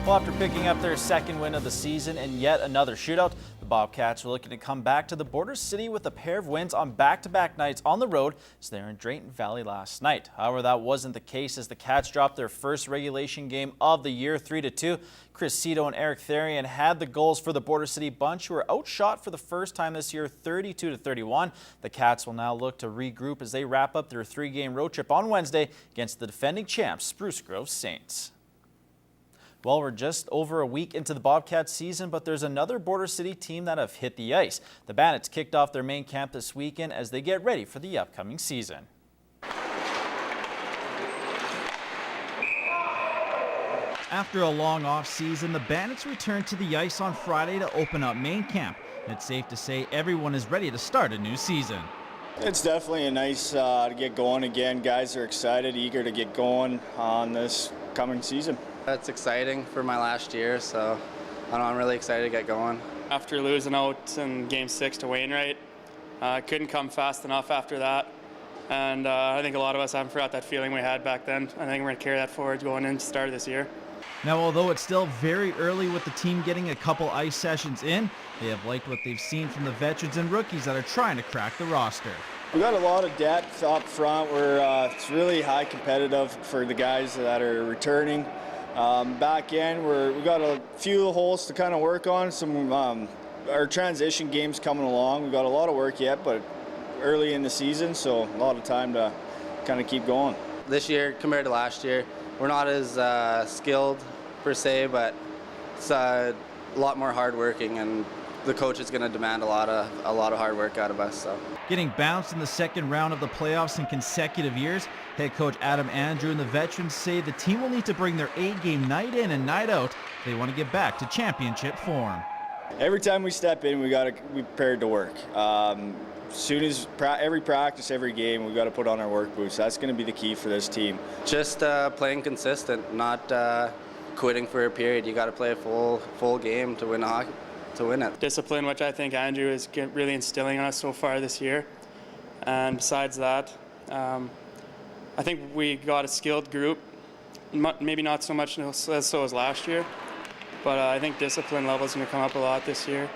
Well, after picking up their second win of the season and yet another shootout, the Bobcats are looking to come back to the border city with a pair of wins on back-to-back nights on the road as they were in Drayton Valley last night. However, that wasn't the case as the Cats dropped their first regulation game of the year 3-2. Chris Cito and Eric Therian had the goals for the Border City bunch, who were outshot for the first time this year 32-31. The Cats will now look to regroup as they wrap up their three-game road trip on Wednesday against the defending champs Spruce Grove Saints. Well, we're just over a week into the Bobcats season, but there's another Border City team that have hit the ice. The Bandits kicked off their main camp this weekend as they get ready for the upcoming season. After a long off-season, the Bandits returned to the ice on Friday to open up main camp. It's safe to say everyone is ready to start a new season. It's definitely nice to get going again. Guys are excited, eager to get going on this coming season. It's exciting for my last year, so I'm really excited to get going. After losing out in Game 6 to Wainwright, couldn't come fast enough after that. And I think a lot of us haven't forgot that feeling we had back then. I think we're going to carry that forward going into the start of this year. Now, although it's still very early with the team getting a couple ice sessions in, they have liked what they've seen from the veterans and rookies that are trying to crack the roster. We got a lot of depth up front. It's really high competitive for the guys that are returning. Back end, we got a few holes to kind of work on. Our transition game's coming along. We got a lot of work yet, but early in the season, so a lot of time to kind of keep going. This year, compared to last year, we're not as skilled per se, but it's a lot more hardworking, and the coach is going to demand a lot of hard work out of us. So. Getting bounced in the second round of the playoffs in consecutive years, head coach Adam Andrew and the veterans say the team will need to bring their A-game night in and night out if they want to get back to championship form. Every time we step in, we prepared to work. Soon as every practice, every game, we got to put on our work boots. That's going to be the key for this team. Just playing consistent, not quitting for a period. You got to play a full game to win hockey. To win it. Discipline, which I think Andrew is really instilling on us so far this year. And besides that, I think we got a skilled group, maybe not so much so as last year, but I think discipline level is going to come up a lot this year.